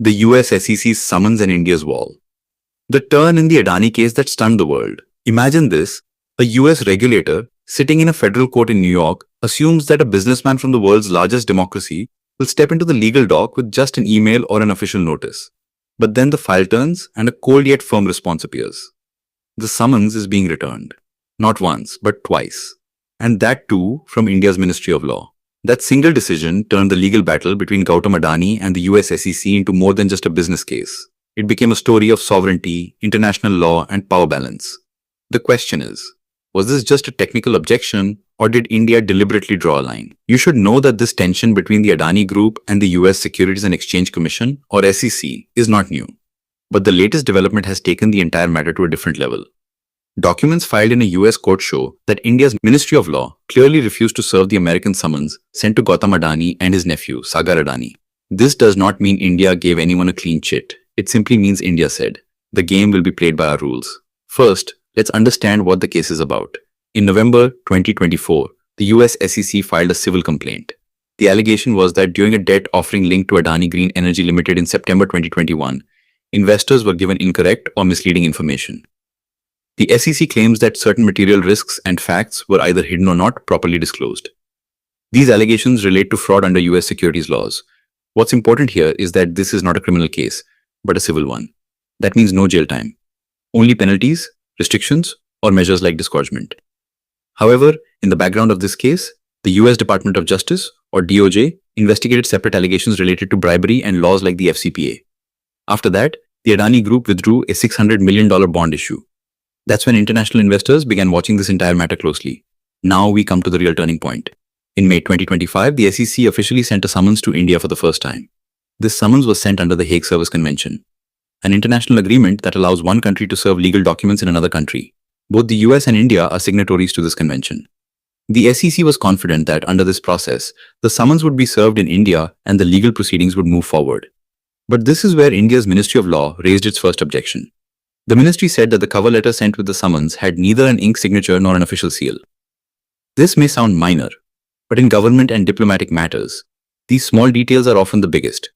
the US SEC's summons and India's wall. The turn in the Adani case that stunned the world. Imagine this: a US regulator sitting in a federal court in New York assumes that a businessman from the world's largest democracy will step into the legal dock with just an email or an official notice. But then the file turns and a cold yet firm response appears. The summons is being returned. Not once, but twice. And that too from India's Ministry of Law. That single decision turned the legal battle between Gautam Adani and the US SEC into more than just a business case. It became a story of sovereignty, international law, and power balance. The question is, was this just a technical objection, or did India deliberately draw a line? You should know that this tension between the Adani Group and the US Securities and Exchange Commission, or SEC, is not new. But the latest development has taken the entire matter to a different level. Documents filed in a US court show that India's Ministry of Law clearly refused to serve the American summons sent to Gautam Adani and his nephew, Sagar Adani. This does not mean India gave anyone a clean chit. It simply means India said, the game will be played by our rules. First, let's understand what the case is about. In November 2024, the US SEC filed a civil complaint. The allegation was that during a debt offering linked to Adani Green Energy Limited in September 2021, investors were given incorrect or misleading information. The SEC claims that certain material risks and facts were either hidden or not properly disclosed. These allegations relate to fraud under US securities laws. What's important here is that this is not a criminal case, but a civil one. That means no jail time. Only penalties, restrictions, or measures like disgorgement. However, in the background of this case, the US Department of Justice, or DOJ, investigated separate allegations related to bribery and laws like the FCPA. After that, the Adani Group withdrew a $600 million bond issue. That's when international investors began watching this entire matter closely. Now we come to the real turning point. In May 2025, the SEC officially sent a summons to India for the first time. This summons was sent under the Hague Service Convention, an international agreement that allows one country to serve legal documents in another country. Both the US and India are signatories to this convention. The SEC was confident that under this process, the summons would be served in India and the legal proceedings would move forward. But this is where India's Ministry of Law raised its first objection. The ministry said that the cover letter sent with the summons had neither an ink signature nor an official seal. This may sound minor, but in government and diplomatic matters, these small details are often the biggest.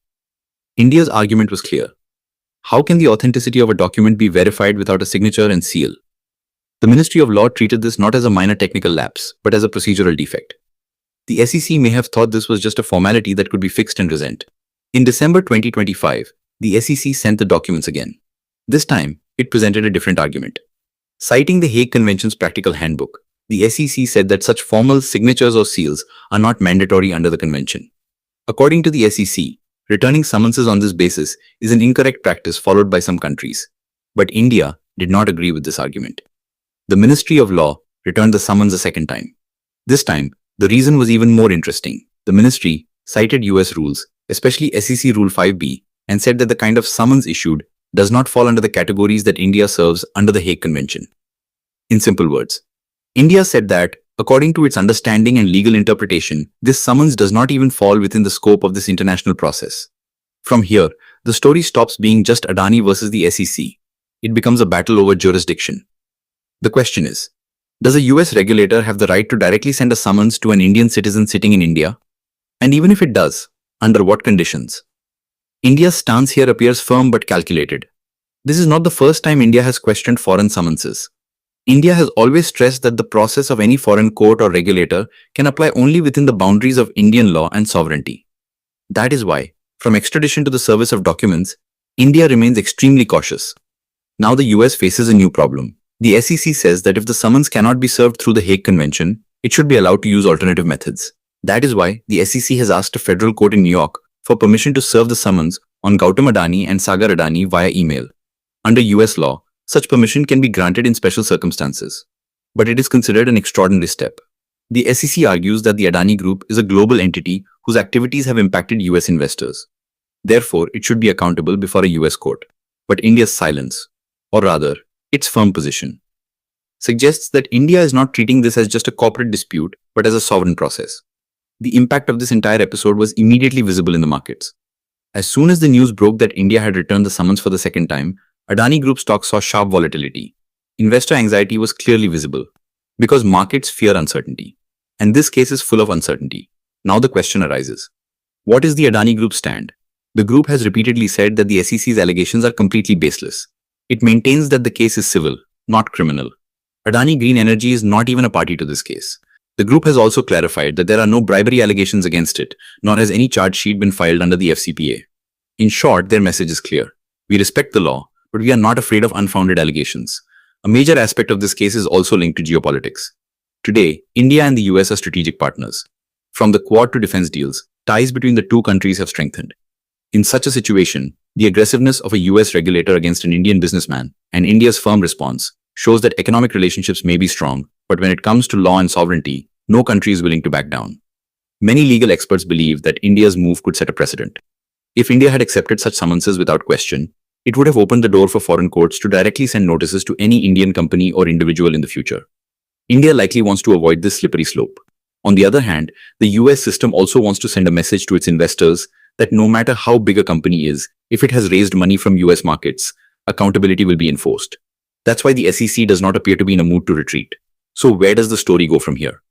India's argument was clear. How can the authenticity of a document be verified without a signature and seal? The Ministry of Law treated this not as a minor technical lapse, but as a procedural defect. The SEC may have thought this was just a formality that could be fixed and resent. In December 2025, the SEC sent the documents again. This time, it presented a different argument. Citing the Hague Convention's practical handbook, the SEC said that such formal signatures or seals are not mandatory under the convention. According to the SEC, returning summonses on this basis is an incorrect practice followed by some countries. But India did not agree with this argument. The Ministry of Law returned the summons a second time. This time, the reason was even more interesting. The ministry cited US rules, especially SEC Rule 5B, and said that the kind of summons issued does not fall under the categories that India serves under the Hague Convention. In simple words, India said that, according to its understanding and legal interpretation, this summons does not even fall within the scope of this international process. From here, the story stops being just Adani versus the SEC. It becomes a battle over jurisdiction. The question is, does a US regulator have the right to directly send a summons to an Indian citizen sitting in India? And even if it does, under what conditions? India's stance here appears firm but calculated. This is not the first time India has questioned foreign summonses. India has always stressed that the process of any foreign court or regulator can apply only within the boundaries of Indian law and sovereignty. That is why, from extradition to the service of documents, India remains extremely cautious. Now the US faces a new problem. The SEC says that if the summons cannot be served through the Hague Convention, it should be allowed to use alternative methods. That is why the SEC has asked a federal court in New York for permission to serve the summons on Gautam Adani and Sagar Adani via email. Under US law, such permission can be granted in special circumstances, but it is considered an extraordinary step. The SEC argues that the Adani Group is a global entity whose activities have impacted US investors. Therefore, it should be accountable before a US court. But India's silence, or rather, its firm position, suggests that India is not treating this as just a corporate dispute, but as a sovereign process. The impact of this entire episode was immediately visible in the markets. As soon as the news broke that India had returned the summons for the second time, Adani Group stocks saw sharp volatility. Investor anxiety was clearly visible, because markets fear uncertainty. And this case is full of uncertainty. Now the question arises. What is the Adani Group stand? The group has repeatedly said that the SEC's allegations are completely baseless. It maintains that the case is civil, not criminal. Adani Green Energy is not even a party to this case. The group has also clarified that there are no bribery allegations against it, nor has any charge sheet been filed under the FCPA. In short, their message is clear. We respect the law, but we are not afraid of unfounded allegations. A major aspect of this case is also linked to geopolitics. Today, India and the US are strategic partners. From the Quad to defense deals, ties between the two countries have strengthened. In such a situation, the aggressiveness of a US regulator against an Indian businessman and India's firm response shows that economic relationships may be strong, but when it comes to law and sovereignty, no country is willing to back down. Many legal experts believe that India's move could set a precedent. If India had accepted such summonses without question, it would have opened the door for foreign courts to directly send notices to any Indian company or individual in the future. India likely wants to avoid this slippery slope. On the other hand, the US system also wants to send a message to its investors that no matter how big a company is, if it has raised money from US markets, accountability will be enforced. That's why the SEC does not appear to be in a mood to retreat. So where does the story go from here?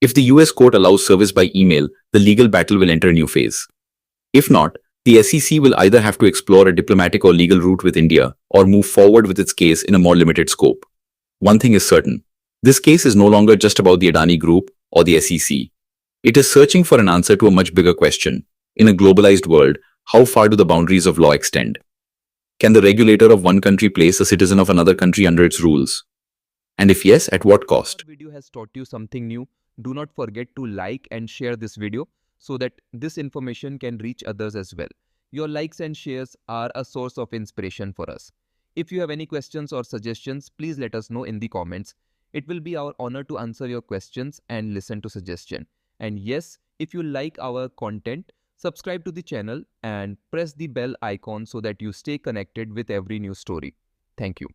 If the US court allows service by email, the legal battle will enter a new phase. If not, the SEC will either have to explore a diplomatic or legal route with India or move forward with its case in a more limited scope. One thing is certain. This case is no longer just about the Adani Group or the SEC. It is searching for an answer to a much bigger question. In a globalized world, how far do the boundaries of law extend? Can the regulator of one country place a citizen of another country under its rules? And if yes, at what cost? If our video has taught you something new, do not forget to like and share this video so that this information can reach others as well. Your likes and shares are a source of inspiration for us. If you have any questions or suggestions, please let us know in the comments. It will be our honor to answer your questions and listen to suggestions. And yes, if you like our content, subscribe to the channel and press the bell icon so that you stay connected with every new story. Thank you.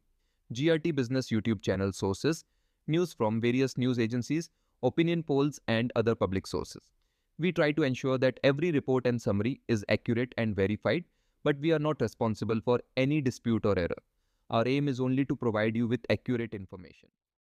GRT Business YouTube channel sources, news from various news agencies, opinion polls and other public sources. We try to ensure that every report and summary is accurate and verified, but we are not responsible for any dispute or error. Our aim is only to provide you with accurate information.